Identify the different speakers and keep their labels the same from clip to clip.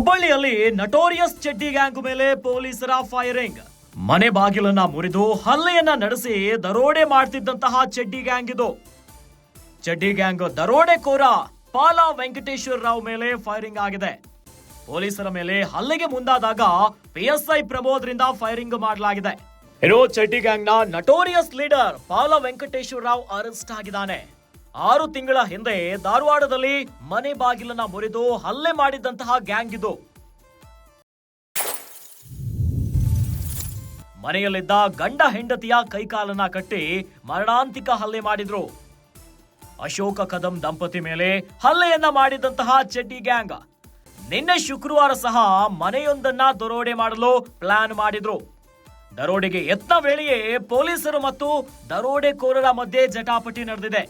Speaker 1: ಹುಬ್ಬಳ್ಳಿಯಲ್ಲಿ ನಟೋರಿಯಸ್ ಚಡ್ಡಿ ಗ್ಯಾಂಗ್ ಮೇಲೆ ಪೊಲೀಸರ ಫೈರಿಂಗ್. ಮನೆ ಬಾಗಿಲನ್ನ ಮುರಿದು ಹಲ್ಲೆಯನ್ನ ನಡೆಸಿ ದರೋಡೆ ಮಾಡ್ತಿದ್ದಂತಹ ಚಡ್ಡಿ ಗ್ಯಾಂಗ್ ಇದು. ಚಡ್ಡಿ ಗ್ಯಾಂಗ್ ದರೋಡೆಕೋರ ಪಾಲ ವೆಂಕಟೇಶ್ವರ ರಾವ್ ಮೇಲೆ ಫೈರಿಂಗ್ ಆಗಿದೆ. ಪೊಲೀಸರ ಮೇಲೆ ಹಲ್ಲೆಗೆ ಮುಂದಾದಾಗ ಪಿಎಸ್ಐ ಪ್ರಮೋದ್ರಿಂದ ಫೈರಿಂಗ್ ಮಾಡಲಾಗಿದೆ. ಇನ್ನು ಚಡ್ಡಿ ಗ್ಯಾಂಗ್ ನ ನಟೋರಿಯಸ್ ಲೀಡರ್ ಪಾಲ ವೆಂಕಟೇಶ್ವರ ರಾವ್ ಅರೆಸ್ಟ್ ಆಗಿದ್ದಾನೆ. 6 ತಿಂಗಳ ಹಿಂದೆ ಧಾರವಾಡದಲ್ಲಿ ಮನೆ ಬಾಗಿಲನ್ನ ಮುರಿದು ಹಲ್ಲೆ ಮಾಡಿದಂತಹ ಗ್ಯಾಂಗ್ ಇದು. ಮನೆಯಲ್ಲಿದ್ದ ಗಂಡ ಹೆಂಡತಿಯ ಕೈಕಾಲನ್ನ ಕಟ್ಟಿ ಮರಣಾಂತಿಕ ಹಲ್ಲೆ ಮಾಡಿದ್ರು. ಅಶೋಕ ಕದಂ ದಂಪತಿ ಮೇಲೆ ಹಲ್ಲೆಯನ್ನ ಮಾಡಿದಂತಹ ಚಡ್ಡಿ ಗ್ಯಾಂಗ್ ನಿನ್ನೆ ಶುಕ್ರವಾರ ಸಹ ಮನೆಯೊಂದನ್ನ ದರೋಡೆ ಮಾಡಲು ಪ್ಲಾನ್ ಮಾಡಿದ್ರು. ದರೋಡೆಗೆ ಯತ್ನ ವೇಳೆಯೇ ಪೊಲೀಸರು ಮತ್ತು ದರೋಡೆಕೋರರ ಮಧ್ಯೆ ಜಟಾಪಟಿ ನಡೆದಿದೆ.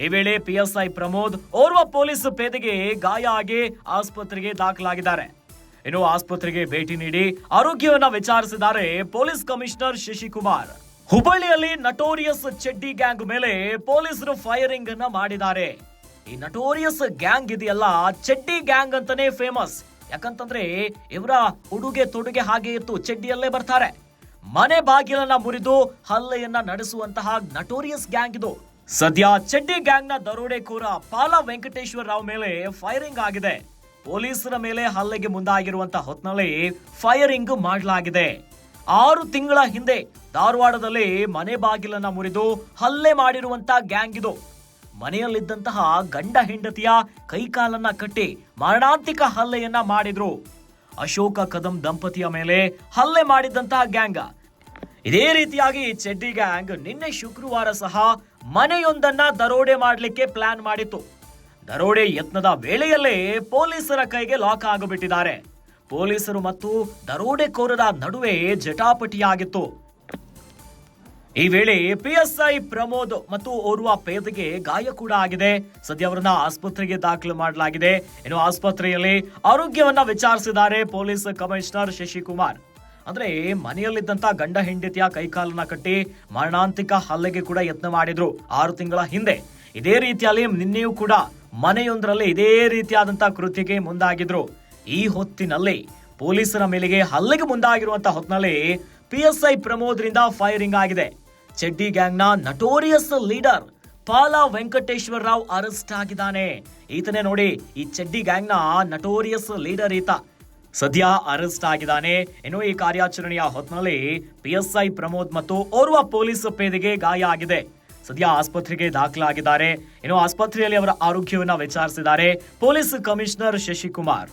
Speaker 1: ಈ ವೇಳೆ ಪಿಎಸ್ಐ ಪ್ರಮೋದ್ ಓರ್ವ ಪೊಲೀಸ್ ಪೇದೆಗೆ ಗಾಯ ಆಗಿ ಆಸ್ಪತ್ರೆಗೆ ದಾಖಲಾಗಿದ್ದಾರೆ. ಇನ್ನು ಆಸ್ಪತ್ರೆಗೆ ಭೇಟಿ ನೀಡಿ ಆರೋಗ್ಯವನ್ನ ವಿಚಾರಿಸಿದ್ದಾರೆ ಪೊಲೀಸ್ ಕಮಿಷನರ್ ಶಶಿಕುಮಾರ್. ಹುಬ್ಬಳ್ಳಿಯಲ್ಲಿ ನಟೋರಿಯಸ್ ಚಡ್ಡಿ ಗ್ಯಾಂಗ್ ಮೇಲೆ ಪೊಲೀಸರು ಫೈರಿಂಗ್ ಅನ್ನ ಮಾಡಿದ್ದಾರೆ. ಈ ನಟೋರಿಯಸ್ ಗ್ಯಾಂಗ್ ಇದೆಯಲ್ಲ, ಚಡ್ಡಿ ಗ್ಯಾಂಗ್ ಅಂತಾನೆ ಫೇಮಸ್. ಯಾಕಂತಂದ್ರೆ ಇವರ ಉಡುಗೆ ತೊಡುಗೆ ಹಾಗೆ ಇತ್ತು, ಚಡ್ಡಿಯಲ್ಲೇ ಬರ್ತಾರೆ. ಮನೆ ಬಾಗಿಲನ್ನ ಮುರಿದು ಹಲ್ಲೆಯನ್ನ ನಡೆಸುವಂತಹ ನಟೋರಿಯಸ್ ಗ್ಯಾಂಗ್ ಇದು. ಸದ್ಯ ಚಡ್ಡಿ ಗ್ಯಾಂಗ್ ನ ದರೋಡೆಕೋರ ಪಾಲ ವೆಂಕಟೇಶ್ವರ ರಾವ್ ಮೇಲೆ ಫೈರಿಂಗ್ ಆಗಿದೆ. ಪೊಲೀಸರ ಮೇಲೆ ಹಲ್ಲೆಗೆ ಮುಂದಾಗಿರುವಂತಹ ಹೊತ್ನಲ್ಲಿ ಫೈರಿಂಗ್ ಮಾಡಲಾಗಿದೆ. 6 ತಿಂಗಳ ಹಿಂದೆ ಧಾರವಾಡದಲ್ಲಿ ಮನೆ ಬಾಗಿಲನ್ನ ಮುರಿದು ಹಲ್ಲೆ ಮಾಡಿರುವಂತಹ ಗ್ಯಾಂಗ್ ಇದು. ಮನೆಯಲ್ಲಿದ್ದಂತಹ ಗಂಡ ಹೆಂಡತಿಯ ಕೈಕಾಲನ್ನ ಕಟ್ಟಿ ಮರಣಾಂತಿಕ ಹಲ್ಲೆಯನ್ನ ಮಾಡಿದ್ರು. ಅಶೋಕ ಕದಂ ದಂಪತಿಯ ಮೇಲೆ ಹಲ್ಲೆ ಮಾಡಿದಂತಹ ಗ್ಯಾಂಗ್. ಇದೇ ರೀತಿಯಾಗಿ ಚಡ್ಡಿ ಗ್ಯಾಂಗ್ ನಿನ್ನೆ ಶುಕ್ರವಾರ ಸಹ ಮನೆಯೊಂದನ್ನ ದರೋಡೆ ಮಾಡಲಿಕ್ಕೆ ಪ್ಲಾನ್ ಮಾಡಿತ್ತು. ದರೋಡೆ ಯತ್ನದ ವೇಳೆಯಲ್ಲೇ ಪೊಲೀಸರ ಕೈಗೆ ಲಾಕ್ ಆಗಿಬಿಟ್ಟಿದ್ದಾರೆ. ಪೊಲೀಸರು ಮತ್ತು ದರೋಡೆಕೋರರ ನಡುವೆ ಜಟಾಪಟಿಯಾಗಿತ್ತು. ಈ ವೇಳೆ ಪಿಎಸ್ಐ ಪ್ರಮೋದ್ ಮತ್ತು ಓರ್ವ ಪೇದೆಗೆ ಗಾಯ ಕೂಡ ಆಗಿದೆ. ಸದ್ಯ ಅವರನ್ನ ಆಸ್ಪತ್ರೆಗೆ ದಾಖಲು ಮಾಡಲಾಗಿದೆ. ಇನ್ನು ಆಸ್ಪತ್ರೆಯಲ್ಲಿ ಆರೋಗ್ಯವನ್ನ ವಿಚಾರಿಸಿದ್ದಾರೆ ಪೊಲೀಸ್ ಕಮಿಷನರ್ ಶಶಿಕುಮಾರ್. ಅಂದ್ರೆ ಮನೆಯಲ್ಲಿದ್ದಂತ ಗಂಡ ಹೆಂಡತಿಯ ಕೈಕಾಲನ್ನ ಕಟ್ಟಿ ಮರಣಾಂತಿಕ ಹಲ್ಲೆಗೆ ಕೂಡ ಯತ್ನ ಮಾಡಿದ್ರು 6 ತಿಂಗಳ ಹಿಂದೆ. ಇದೇ ರೀತಿಯಲ್ಲಿ ನಿನ್ನೆಯೂ ಕೂಡ ಮನೆಯೊಂದರಲ್ಲಿ ಇದೇ ರೀತಿಯಾದಂತಹ ಕೃತ್ಯಕ್ಕೆ ಮುಂದಾಗಿದ್ರು. ಈ ಹೊತ್ತಿನಲ್ಲಿ ಪೊಲೀಸರ ಮೇಲೆಗೆ ಹಲ್ಲೆಗೆ ಮುಂದಾಗಿರುವಂತಹ ಹೊತ್ತಿನಲ್ಲಿ ಪಿಎಸ್ಐ ಪ್ರಮೋದ್ರಿಂದ ಫೈರಿಂಗ್ ಆಗಿದೆ. ಚಡ್ಡಿ ಗ್ಯಾಂಗ್ ನ ನಟೋರಿಯಸ್ ಲೀಡರ್ ಪಾಲ ವೆಂಕಟೇಶ್ವರ ರಾವ್ ಅರೆಸ್ಟ್ ಆಗಿದ್ದಾನೆ. ಈತನೇ ನೋಡಿ, ಈ ಚಡ್ಡಿ ಗ್ಯಾಂಗ್ ನ ನಟೋರಿಯಸ್ ಲೀಡರ್ ಈತ. ಸದ್ಯ ಅರೆಸ್ಟ್ ಆಗಿದ್ದಾನೆ. ಇನ್ನು ಈ ಕಾರ್ಯಾಚರಣೆಯ ಹೊತ್ತಿನಲ್ಲಿ ಪಿಎಸ್ಐ ಪ್ರಮೋದ್ ಮತ್ತು ಓರ್ವ ಪೊಲೀಸ್ ಪೇದೆಗೆ ಗಾಯ ಆಗಿದೆ. ಸದ್ಯ ಆಸ್ಪತ್ರೆಗೆ ದಾಖಲಾಗಿದ್ದಾರೆ. ಇನ್ನು ಆಸ್ಪತ್ರೆಯಲ್ಲಿ ಅವರ ಆರೋಗ್ಯವನ್ನ ವಿಚಾರಿಸಿದ್ದಾರೆ ಪೊಲೀಸ್ ಕಮಿಷನರ್ ಶಶಿಕುಮಾರ್.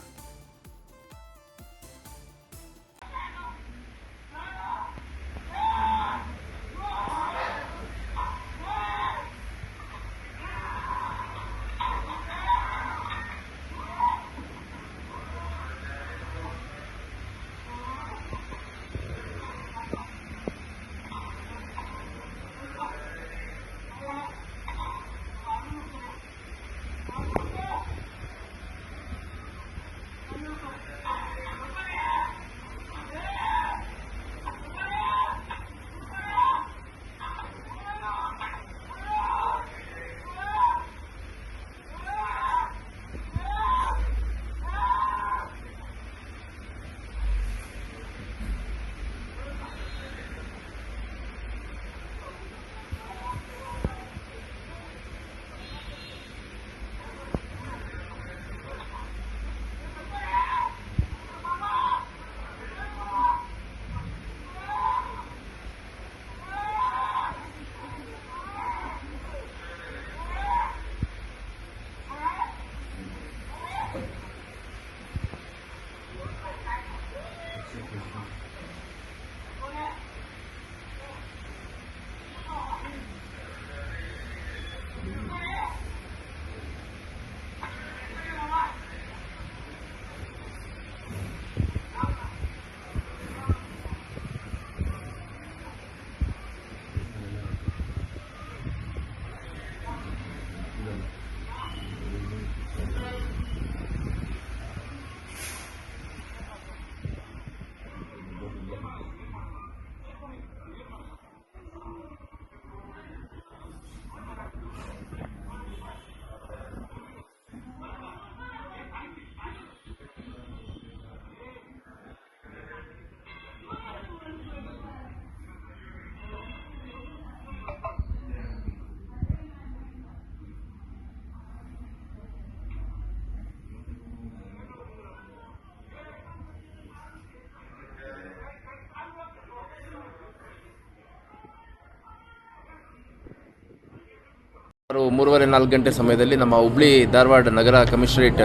Speaker 2: 3:30-4 ಗಂಟೆ ಸಮಯದಲ್ಲಿ ನಮ್ಮ ಹುಬ್ಳಿ ಧಾರವಾಡ ನಗರ ಕಮಿಷನರೇಟ್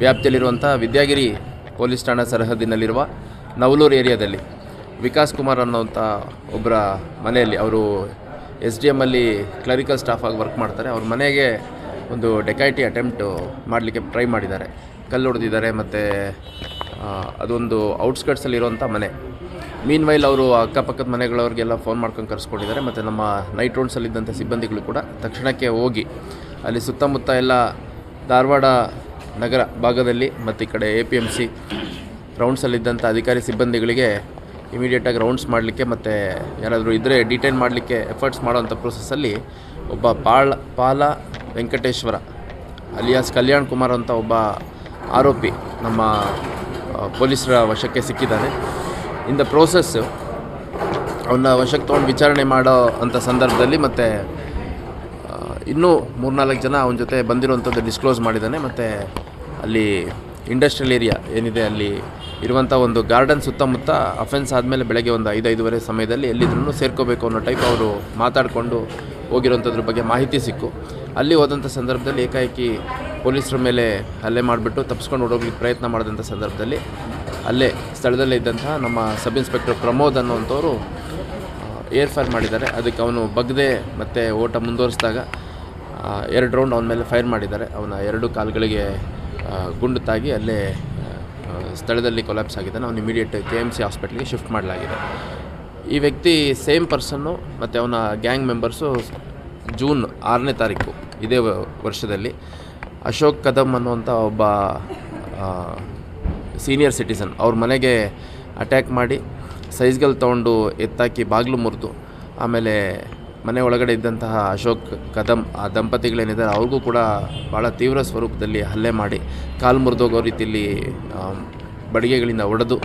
Speaker 2: ವ್ಯಾಪ್ತಿಯಲ್ಲಿರುವಂಥ ವಿದ್ಯಾಗಿರಿ ಪೊಲೀಸ್ ಠಾಣಾ ಸರಹದ್ದಿನಲ್ಲಿರುವ ನವಲೂರು ಏರಿಯಾದಲ್ಲಿ ವಿಕಾಸ್ ಕುಮಾರ್ ಅನ್ನೋಂಥ ಒಬ್ಬರ ಮನೆಯಲ್ಲಿ ಅವರು SDM ಅಲ್ಲಿ ಕ್ಲರಿಕಲ್ ಸ್ಟಾಫ್ ಆಗಿ ವರ್ಕ್ ಮಾಡ್ತಾರೆ. ಅವ್ರ ಮನೆಗೆ ಒಂದು ಡೆಕೈಟಿ ಅಟೆಂಪ್ಟ್ ಮಾಡಲಿಕ್ಕೆ ಟ್ರೈ ಮಾಡಿದ್ದಾರೆ. ಕಲ್ಲು ಹೊಡೆದಿದ್ದಾರೆ ಮತ್ತು ಅದೊಂದು ಔಟ್ಸ್ಕಟ್ಸಲ್ಲಿರುವಂಥ ಮನೆ. ಮೀನ್ ವೈಲ್ ಅವರು ಅಕ್ಕಪಕ್ಕದ ಮನೆಗಳವ್ರಿಗೆಲ್ಲ ಫೋನ್ ಮಾಡ್ಕೊಂಡು ಕರೆಸ್ಕೊಂಡಿದ್ದಾರೆ. ಮತ್ತು ನಮ್ಮ ನೈಟ್ ರೌಂಡ್ಸಲ್ಲಿದ್ದಂಥ ಸಿಬ್ಬಂದಿಗಳು ಕೂಡ ತಕ್ಷಣಕ್ಕೆ ಹೋಗಿ ಅಲ್ಲಿ ಸುತ್ತಮುತ್ತ ಎಲ್ಲ ಧಾರವಾಡ ನಗರ ಭಾಗದಲ್ಲಿ ಮತ್ತು ಈ ಕಡೆ APMC ರೌಂಡ್ಸಲ್ಲಿದ್ದಂಥ ಅಧಿಕಾರಿ ಸಿಬ್ಬಂದಿಗಳಿಗೆ ಇಮಿಡಿಯೇಟಾಗಿ ರೌಂಡ್ಸ್ ಮಾಡಲಿಕ್ಕೆ ಮತ್ತು ಯಾರಾದರೂ ಇದ್ದರೆ ಡಿಟೈನ್ ಮಾಡಲಿಕ್ಕೆ ಎಫರ್ಟ್ಸ್ ಮಾಡೋವಂಥ ಪ್ರೊಸೆಸ್ಸಲ್ಲಿ ಒಬ್ಬ ಪಾಲ ವೆಂಕಟೇಶ್ವರ ಅಲಿಯಾಸ್ ಕಲ್ಯಾಣ್ ಕುಮಾರ್ ಅಂತ ಒಬ್ಬ ಆರೋಪಿ ನಮ್ಮ ಪೊಲೀಸರ ವಶಕ್ಕೆ ಸಿಕ್ಕಿದ್ದಾನೆ. ಇನ್ ದ ಪ್ರೋಸೆಸ್ಸು ಅವನ್ನ ವಶಕ್ಕೆ ತೊಗೊಂಡು ವಿಚಾರಣೆ ಮಾಡೋ ಅಂಥ ಸಂದರ್ಭದಲ್ಲಿ ಮತ್ತು ಇನ್ನೂ 3-4 ಜನ ಅವನ ಜೊತೆ ಬಂದಿರುವಂಥದ್ದು ಡಿಸ್ಕ್ಲೋಸ್ ಮಾಡಿದ್ದಾನೆ. ಮತ್ತು ಅಲ್ಲಿ ಇಂಡಸ್ಟ್ರಿಯಲ್ ಏರಿಯಾ ಏನಿದೆ ಅಲ್ಲಿ ಇರುವಂಥ ಒಂದು ಗಾರ್ಡನ್ ಸುತ್ತಮುತ್ತ ಅಫೆನ್ಸ್ ಆದಮೇಲೆ ಬೆಳಗ್ಗೆ ಒಂದು 5-5:30 ಸಮಯದಲ್ಲಿ ಎಲ್ಲಿದ್ರೂ ಸೇರ್ಕೋಬೇಕು ಅನ್ನೋ ಟೈಪ್ ಅವರು ಮಾತಾಡಿಕೊಂಡು ಹೋಗಿರೋಂಥದ್ರ ಬಗ್ಗೆ ಮಾಹಿತಿ ಸಿಕ್ಕು. ಅಲ್ಲಿ ಹೋದಂಥ ಸಂದರ್ಭದಲ್ಲಿ ಏಕಾಏಕಿ ಪೊಲೀಸರ ಮೇಲೆ ಹಲ್ಲೆ ಮಾಡಿಬಿಟ್ಟು ತಪ್ಪಿಸ್ಕೊಂಡು ಹೊಡೋಗ್ಲಿಕ್ಕೆ ಪ್ರಯತ್ನ ಮಾಡಿದಂಥ ಸಂದರ್ಭದಲ್ಲಿ ಅಲ್ಲೇ ಸ್ಥಳದಲ್ಲೇ ಇದ್ದಂತಹ ನಮ್ಮ ಸಬ್ ಇನ್ಸ್ಪೆಕ್ಟರ್ ಪ್ರಮೋದ್ ಅನ್ನೋವಂಥವ್ರು ಏರ್ ಫೈರ್ ಮಾಡಿದ್ದಾರೆ. ಅದಕ್ಕೆ ಅವನು ಬಗ್ದೆ ಮತ್ತು ಓಟ ಮುಂದುವರಿಸಿದಾಗ 2 ರೌಂಡ್ ಅವನ ಮೇಲೆ ಫೈರ್ ಮಾಡಿದ್ದಾರೆ. ಅವನ 2 ಕಾಲುಗಳಿಗೆ ಗುಂಡು ತಾಗಿ ಅಲ್ಲೇ ಸ್ಥಳದಲ್ಲಿ ಕೊಲ್ಯಾಪ್ಸ್ ಆಗಿದ್ದಾನೆ. ಅವನು ಇಮಿಡಿಯೇಟ್ KMC ಹಾಸ್ಪಿಟ್ಲಿಗೆ ಶಿಫ್ಟ್ ಮಾಡಲಾಗಿದೆ. ಈ ವ್ಯಕ್ತಿ ಸೇಮ್ ಪರ್ಸನ್ನು ಮತ್ತು ಅವನ ಗ್ಯಾಂಗ್ ಮೆಂಬರ್ಸು ಜೂನ್ 6ನೇ ತಾರೀಕು ಇದೇ ವರ್ಷದಲ್ಲಿ ಅಶೋಕ್ ಕದಮ್ ಅನ್ನುವಂಥ ಒಬ್ಬ ಸೀನಿಯರ್ ಸಿಟಿಸನ್ ಅವ್ರ ಮನೆಗೆ ಅಟ್ಯಾಕ್ ಮಾಡಿ ಸೈಜ್ಗಳು ತೊಗೊಂಡು ಎತ್ತಾಕಿ ಬಾಗಿಲು ಮುರಿದು ಆಮೇಲೆ ಮನೆ ಒಳಗಡೆ ಇದ್ದಂತಹ ಅಶೋಕ್ ಕದಮ್ ಆ ದಂಪತಿಗಳೇನಿದ್ದಾರೆ ಅವ್ರಿಗೂ ಕೂಡ ಭಾಳ ತೀವ್ರ ಸ್ವರೂಪದಲ್ಲಿ ಹಲ್ಲೆ ಮಾಡಿ ಕಾಲು ಮುರಿದೋಗೋ ರೀತಿಯಲ್ಲಿ ಬಡಿಗೆಗಳಿಂದ ಹೊಡೆದು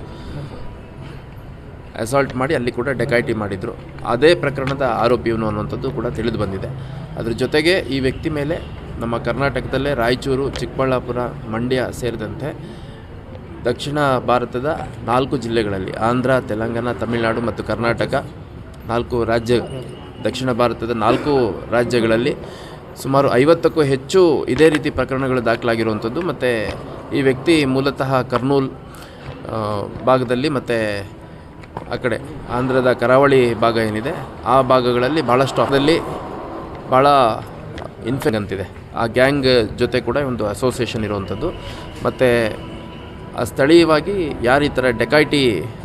Speaker 2: ಅಸಾಲ್ಟ್ ಮಾಡಿ ಅಲ್ಲಿ ಕೂಡ ಡೆಕೈಟಿ ಮಾಡಿದರು. ಅದೇ ಪ್ರಕರಣದ ಆರೋಪಿಯವನು ಅನ್ನುವಂಥದ್ದು ಕೂಡ ತಿಳಿದು ಬಂದಿದೆ. ಅದ್ರ ಜೊತೆಗೆ ಈ ವ್ಯಕ್ತಿ ಮೇಲೆ ನಮ್ಮ ಕರ್ನಾಟಕದಲ್ಲೇ ರಾಯಚೂರು, ಚಿಕ್ಕಬಳ್ಳಾಪುರ, ಮಂಡ್ಯ ಸೇರಿದಂತೆ ದಕ್ಷಿಣ ಭಾರತದ 4 ಜಿಲ್ಲೆಗಳಲ್ಲಿ ಆಂಧ್ರ, ತೆಲಂಗಾಣ, ತಮಿಳುನಾಡು ಮತ್ತು ಕರ್ನಾಟಕ 4 ರಾಜ್ಯ ದಕ್ಷಿಣ ಭಾರತದ 4 ರಾಜ್ಯಗಳಲ್ಲಿ ಸುಮಾರು 50ಕ್ಕೂ ಹೆಚ್ಚು ಇದೇ ರೀತಿ ಪ್ರಕರಣಗಳು ದಾಖಲಾಗಿರುವಂಥದ್ದು. ಮತ್ತು ಈ ವ್ಯಕ್ತಿ ಮೂಲತಃ ಕರ್ನೂಲ್ ಭಾಗದಲ್ಲಿ ಮತ್ತು ಆ ಕಡೆ ಆಂಧ್ರದ ಕರಾವಳಿ ಭಾಗ ಏನಿದೆ ಆ ಭಾಗಗಳಲ್ಲಿ ಭಾಳಷ್ಟು ಅದರಲ್ಲಿ ಭಾಳ ಅಂತಿದೆ. ಆ ಗ್ಯಾಂಗ್ ಜೊತೆ ಕೂಡ ಒಂದು ಅಸೋಸಿಯೇಷನ್ ಇರುವಂಥದ್ದು. ಮತ್ತು ಸ್ಥಳೀಯವಾಗಿ ಯಾರು ಈ ಥರ ಡೆಕೈಟಿ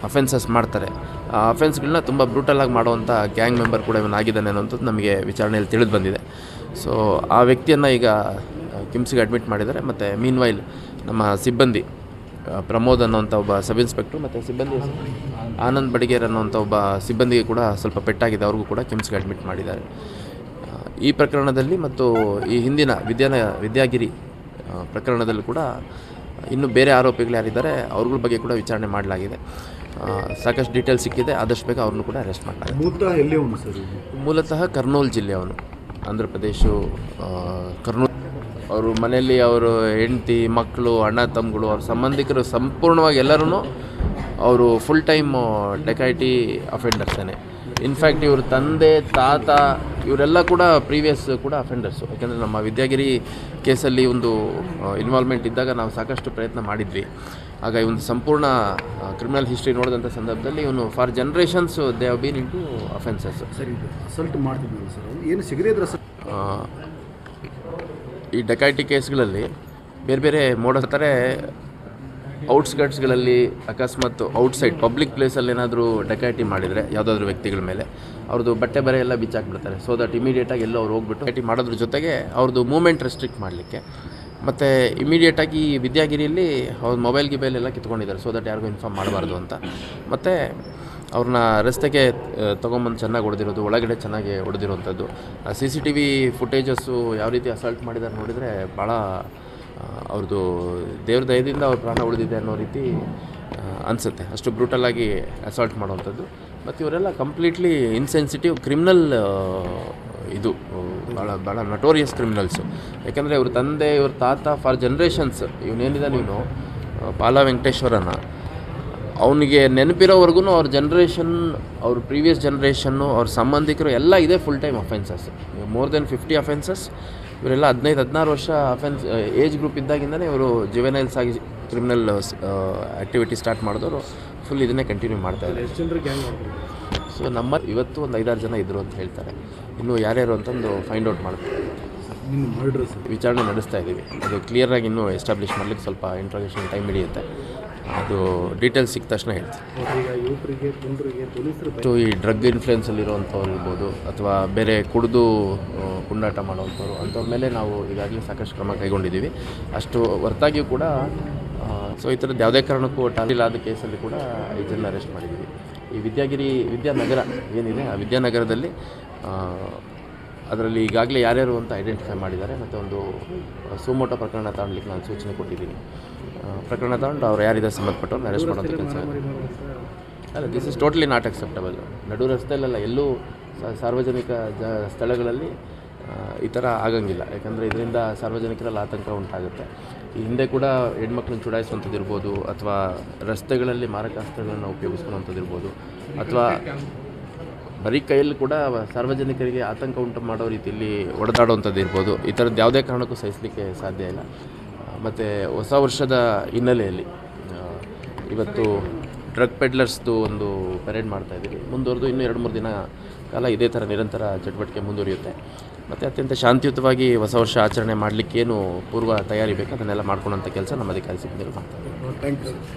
Speaker 2: ಅಫೆನ್ಸಸ್ ಮಾಡ್ತಾರೆ ಆ ಅಫೆನ್ಸ್ಗಳನ್ನ ತುಂಬ ಬ್ರೂಟಲಾಗಿ ಮಾಡುವಂಥ ಗ್ಯಾಂಗ್ ಮೆಂಬರ್ ಕೂಡ ಇವನಾಗಿದ್ದಾನೆ ಅನ್ನೋಂಥದ್ದು ನಮಗೆ ವಿಚಾರಣೆಯಲ್ಲಿ ತಿಳಿದು ಬಂದಿದೆ. ಸೊ ಆ ವ್ಯಕ್ತಿಯನ್ನು ಈಗ ಕಿಮ್ಸ್ಗೆ ಅಡ್ಮಿಟ್ ಮಾಡಿದ್ದಾರೆ. ಮತ್ತು ಮೀನ್ ವೈಲ್ ನಮ್ಮ ಸಿಬ್ಬಂದಿ ಪ್ರಮೋದ್ ಅನ್ನೋಂಥ ಒಬ್ಬ ಸಬ್ ಇನ್ಸ್ಪೆಕ್ಟ್ರು ಮತ್ತು ಸಿಬ್ಬಂದಿ ಆನಂದ್ ಬಡಿಗೇರ್ ಅನ್ನೋಂಥ ಒಬ್ಬ ಸಿಬ್ಬಂದಿಗೆ ಕೂಡ ಸ್ವಲ್ಪ ಪೆಟ್ಟಾಗಿದೆ. ಅವ್ರಿಗೂ ಕೂಡ ಕಿಮ್ಸ್ಗೆ ಅಡ್ಮಿಟ್ ಮಾಡಿದ್ದಾರೆ. ಈ ಪ್ರಕರಣದಲ್ಲಿ ಮತ್ತು ಈ ಹಿಂದಿನ ವಿದ್ಯಾಗಿರಿ ಪ್ರಕರಣದಲ್ಲೂ ಕೂಡ ಇನ್ನು ಬೇರೆ ಆರೋಪಿಗಳು ಯಾರಿದ್ದಾರೆ ಅವ್ರಗಳ ಬಗ್ಗೆ ಕೂಡ ವಿಚಾರಣೆ ಮಾಡಲಾಗಿದೆ. ಸಾಕಷ್ಟು ಡೀಟೇಲ್ಸ್ ಸಿಕ್ಕಿದೆ. ಆದಷ್ಟು ಬೇಗ ಅವ್ರನ್ನೂ ಕೂಡ ಅರೆಸ್ಟ್ ಮಾಡಲಾಗಿದೆ. ಮೂಲತಃ ಕರ್ನೂಲ್ ಜಿಲ್ಲೆ ಅವನು, ಆಂಧ್ರ ಪ್ರದೇಶ ಕರ್ನೂಲ್. ಅವರು ಮನೆಯಲ್ಲಿ ಅವರು ಹೆಂಡತಿ, ಮಕ್ಕಳು, ಅಣ್ಣ ತಮ್ಮಗಳು, ಅವ್ರ ಸಂಬಂಧಿಕರು ಸಂಪೂರ್ಣವಾಗಿ ಎಲ್ಲರೂ ಅವರು ಫುಲ್ ಟೈಮ್ ಡೆಕೈಟಿ ಅಫೆಂಡರ್ಸೇನೆ. ಇನ್ಫ್ಯಾಕ್ಟ್ ಇವ್ರ ತಂದೆ, ತಾತ ಇವರೆಲ್ಲ ಕೂಡ ಪ್ರೀವಿಯಸ್ ಕೂಡ ಅಫೆಂಡರ್ಸು. ಯಾಕೆಂದರೆ ನಮ್ಮ ವಿದ್ಯಾಗಿರಿ ಕೇಸಲ್ಲಿ ಒಂದು ಇನ್ವಾಲ್ವ್ಮೆಂಟ್ ಇದ್ದಾಗ ನಾವು ಸಾಕಷ್ಟು ಪ್ರಯತ್ನ ಮಾಡಿದ್ವಿ. ಆಗ ಈ ಒಂದು ಸಂಪೂರ್ಣ ಕ್ರಿಮಿನಲ್ ಹಿಸ್ಟ್ರಿ ನೋಡಿದಂಥ ಸಂದರ್ಭದಲ್ಲಿ ಇವನು for generations they have been into offences.
Speaker 3: ಸರಿ, ಅಸಲ್ಟ್ ಮಾಡ್ತಿದ್ವಿ ಸರ್, ಏನು ಸಿಗದೇ ಸರ್.
Speaker 2: ಈ ಡೆಕೈಟಿ ಕೇಸ್ಗಳಲ್ಲಿ ಬೇರೆ ಬೇರೆ ಮಾಡ್ತಾರೆ. ಔಟ್ಸ್ಕಟ್ಸ್ಗಳಲ್ಲಿ ಅಕಸ್ಮಾತ್ ಔಟ್ಸೈಡ್ ಪಬ್ಲಿಕ್ ಪ್ಲೇಸಲ್ಲಿ ಏನಾದರೂ ಡೆಕೈಟಿ ಮಾಡಿದರೆ ಯಾವುದಾದ್ರೂ ವ್ಯಕ್ತಿಗಳ ಮೇಲೆ ಅವ್ರದ್ದು ಬಟ್ಟೆ ಬರೆ ಎಲ್ಲ ಬಿಚ್ಚಾಕ್ಬಿಡ್ತಾರೆ. ಸೊ ದಟ್ ಇಮಿಡಿಯೇಟಾಗಿ ಎಲ್ಲೋ ಅವ್ರು ಹೋಗ್ಬಿಟ್ಟು ಡೆಕೈಟಿ ಮಾಡೋದ್ರ ಜೊತೆಗೆ ಅವ್ರದ್ದು ಮೂವ್ಮೆಂಟ್ ರೆಸ್ಟ್ರಿಕ್ಟ್ ಮಾಡಲಿಕ್ಕೆ ಮತ್ತು ಇಮಿಡಿಯೇಟಾಗಿ ವಿದ್ಯಾಗಿರಿಯಲ್ಲಿ ಅವ್ರ ಮೊಬೈಲ್ ಎಲ್ಲ ಕಿತ್ಕೊಂಡಿದ್ದಾರೆ. ಸೊ ದಟ್ ಯಾರಿಗೂ ಇನ್ಫಾರ್ಮ್ ಮಾಡಬಾರ್ದು ಅಂತ. ಮತ್ತು ಅವ್ರನ್ನ ರಸ್ತೆಗೆ ತೊಗೊಂಬಂದು ಚೆನ್ನಾಗಿ ಹೊಡೆದಿರೋದು, ಒಳಗಡೆ ಚೆನ್ನಾಗಿ ಹೊಡೆದಿರೋವಂಥದ್ದು. CCTV ಫುಟೇಜಸ್ಸು ಯಾವ ರೀತಿ ಅಸಾಲ್ಟ್ ಮಾಡಿದ್ದಾರೆ ನೋಡಿದರೆ ಭಾಳ ಅವ್ರದ್ದು ದೇವ್ರ ದಯದಿಂದ ಅವ್ರ ಪ್ರಾಣ ಉಳಿದಿದೆ ಅನ್ನೋ ರೀತಿ ಅನಿಸುತ್ತೆ. ಅಷ್ಟು ಬ್ರೂಟಲಾಗಿ ಅಸಾಲ್ಟ್ ಮಾಡೋವಂಥದ್ದು. ಮತ್ತು ಇವರೆಲ್ಲ ಕಂಪ್ಲೀಟ್ಲಿ ಇನ್ಸೆನ್ಸಿಟಿವ್ ಕ್ರಿಮಿನಲ್, ಇದು ಭಾಳ ನಟೋರಿಯಸ್ ಕ್ರಿಮಿನಲ್ಸು. ಯಾಕೆಂದರೆ ಇವ್ರ ತಂದೆ, ಇವ್ರ ತಾತ ಫಾರ್ ಜನ್ರೇಷನ್ಸ್ ಇವನೇನಿದೆ ನೀನು ಪಾಲ ವೆಂಕಟೇಶ್ವರನ ಅವನಿಗೆ ನೆನಪಿರೋವರೆಗೂ ಅವ್ರ ಜನ್ರೇಷನ್, ಅವ್ರ ಪ್ರೀವಿಯಸ್ ಜನ್ರೇಷನ್ನು, ಅವ್ರ ಸಂಬಂಧಿಕರು ಎಲ್ಲ ಇದೆ full time offences. More than 50 offences. ಇವರೆಲ್ಲ 15-16 ವರ್ಷ ಅಫೆನ್ಸ್ ಏಜ್ ಗ್ರೂಪ್ ಇದ್ದಾಗಿಂದನೇ ಇವರು ಜುವೆನೈಲ್ಸ್ ಆಗಿ ಕ್ರಿಮಿನಲ್ ಆ್ಯಕ್ಟಿವಿಟಿ ಸ್ಟಾರ್ಟ್ ಮಾಡಿದವರು ಫುಲ್ ಇದನ್ನೇ ಕಂಟಿನ್ಯೂ ಮಾಡ್ತಾಯಿದ್ದಾರೆ.
Speaker 3: ಎಷ್ಟು ಜನರು ಗ್ಯಾಂಗ್ ಮಾಡ್ತಾರೆ?
Speaker 2: ಸೊ ಇವತ್ತು ಒಂದು 5-6 ಜನ ಇದ್ದರು ಅಂತ ಹೇಳ್ತಾರೆ. ಇನ್ನೂ ಯಾರ್ಯಾರು ಅಂತಂದು ಫೈಂಡ್ ಔಟ್ ಮಾಡ್ತಾರೆ.
Speaker 3: ನಿಮ್ಮ ಮರ್ಡ್ರ್ ಸರ್
Speaker 2: ವಿಚಾರಣೆ ನಡೆಸ್ತಾ ಇದ್ದೀವಿ. ಅದು ಕ್ಲಿಯರಾಗಿ ಇನ್ನೂ ಎಸ್ಟಾಬ್ಲಿಷ್ ಮಾಡಲಿಕ್ಕೆ ಸ್ವಲ್ಪ ಇಂಟ್ರೋಗೇಷನ್ ಟೈಮ್ ಹಿಡಿಯುತ್ತೆ. ಅದು ಡೀಟೇಲ್ಸ್ ಸಿಕ್ಕ ತಕ್ಷಣ ಹೇಳ್ತೀನಿ.
Speaker 3: ಈಗ ಯುವಕರಿಗೆ ಪುಂಡ್ರಿಗೆ ಪೊಲೀಸರು
Speaker 2: ಈ ಡ್ರಗ್ ಇನ್ಫ್ಲುಯೆನ್ಸಲ್ಲಿರುವಂಥವ್ರು ಇರ್ಬೋದು, ಅಥವಾ ಬೇರೆ ಕುಡಿದು ಪುಂಡಾಟ ಮಾಡೋವಂಥವ್ರು, ಅಂಥವ್ರ ಮೇಲೆ ನಾವು ಈಗಾಗಲೇ ಸಾಕಷ್ಟು ಕ್ರಮ ಕೈಗೊಂಡಿದ್ದೀವಿ. ಅಷ್ಟು ಹೊರತಾಗಿಯೂ ಕೂಡ ಸೊ ಈ ಥರದ್ದು ಯಾವುದೇ ಕಾರಣಕ್ಕೂ ಟಾಲಿಲಾದ ಕೇಸಲ್ಲಿ ಕೂಡ 5 ಜನ ಅರೆಸ್ಟ್ ಮಾಡಿದ್ದೀವಿ. ಈ ವಿದ್ಯಾನಗರ ಏನಿದೆ, ಆ ವಿದ್ಯಾನಗರದಲ್ಲಿ ಅದರಲ್ಲಿ ಈಗಾಗಲೇ ಯಾರ್ಯಾರು ಅಂತ ಐಡೆಂಟಿಫೈ ಮಾಡಿದ್ದಾರೆ. ಮತ್ತು ಒಂದು ಸುಮೋಟೋ ಪ್ರಕರಣ ತಗೊಳ್ಲಿಕ್ಕೆ ನಾನು ಸೂಚನೆ ಕೊಟ್ಟಿದ್ದೀನಿ. ಪ್ರಕರಣ ತಗೊಂಡು ಅವ್ರು ಯಾರಿದ್ದಾರೆ ಸಂಬಂಧಪಟ್ಟವ್ರನ್ನ ಅರೆಸ್ಟ್ ಮಾಡೋಂಥ ಕೆಲಸ. ಅಲ್ಲ, this is totally not acceptable. ನಡು ರಸ್ತೆಯಲ್ಲೆಲ್ಲ ಎಲ್ಲೂ ಸಾರ್ವಜನಿಕ ಸ್ಥಳಗಳಲ್ಲಿ ಈ ಥರ ಆಗಂಗಿಲ್ಲ. ಯಾಕಂದರೆ ಇದರಿಂದ ಸಾರ್ವಜನಿಕರಲ್ಲಿ ಆತಂಕ ಉಂಟಾಗುತ್ತೆ. ಈ ಹಿಂದೆ ಕೂಡ ಹೆಣ್ಮಕ್ಳನ್ನ ಚುಡಾಯಿಸುವಂಥದ್ದು ಇರ್ಬೋದು, ಅಥವಾ ರಸ್ತೆಗಳಲ್ಲಿ ಮಾರಕಾಸ್ತ್ರಗಳನ್ನು ಉಪಯೋಗಿಸ್ಕೊಳ್ಳೋವಂಥದ್ದು ಇರ್ಬೋದು, ಅಥವಾ ಬರೀ ಕೈಯಲ್ಲಿ ಕೂಡ ಸಾರ್ವಜನಿಕರಿಗೆ ಆತಂಕ ಉಂಟು ಮಾಡೋ ರೀತಿಯಲ್ಲಿ ಹೊಡೆದಾಡುವಂಥದ್ದು ಇರ್ಬೋದು. ಈ ಥರದ್ದು ಯಾವುದೇ ಕಾರಣಕ್ಕೂ ಸಹಿಸಲಿಕ್ಕೆ ಸಾಧ್ಯ ಇಲ್ಲ. ಮತ್ತು ಹೊಸ ವರ್ಷದ ಹಿನ್ನೆಲೆಯಲ್ಲಿ ಇವತ್ತು ಡ್ರಗ್ ಪೆಡ್ಲರ್ಸ್ದು ಒಂದು ಪೆರೇಡ್ ಮಾಡ್ತಾಯಿದ್ದೀವಿ. ಮುಂದುವರೆದು ಇನ್ನೂ 2-3 ದಿನ ಕಾಲ ಇದೇ ಥರ ನಿರಂತರ ಚಟುವಟಿಕೆ ಮುಂದುವರಿಯುತ್ತೆ. ಮತ್ತು ಅತ್ಯಂತ ಶಾಂತಿಯುತವಾಗಿ ಹೊಸ ವರ್ಷ ಆಚರಣೆ ಮಾಡಲಿಕ್ಕೇನು ಪೂರ್ವ ತಯಾರಿ ಬೇಕು ಅದನ್ನೆಲ್ಲ ಮಾಡ್ಕೊಳ್ಳೋಂಥ ಕೆಲಸ ನಮ್ಮ ಅಧಿಕಾರಿ ಸಿಬ್ಬಂದಿಗಳು ಮಾಡ್ತಾರೆ.
Speaker 3: Thank you.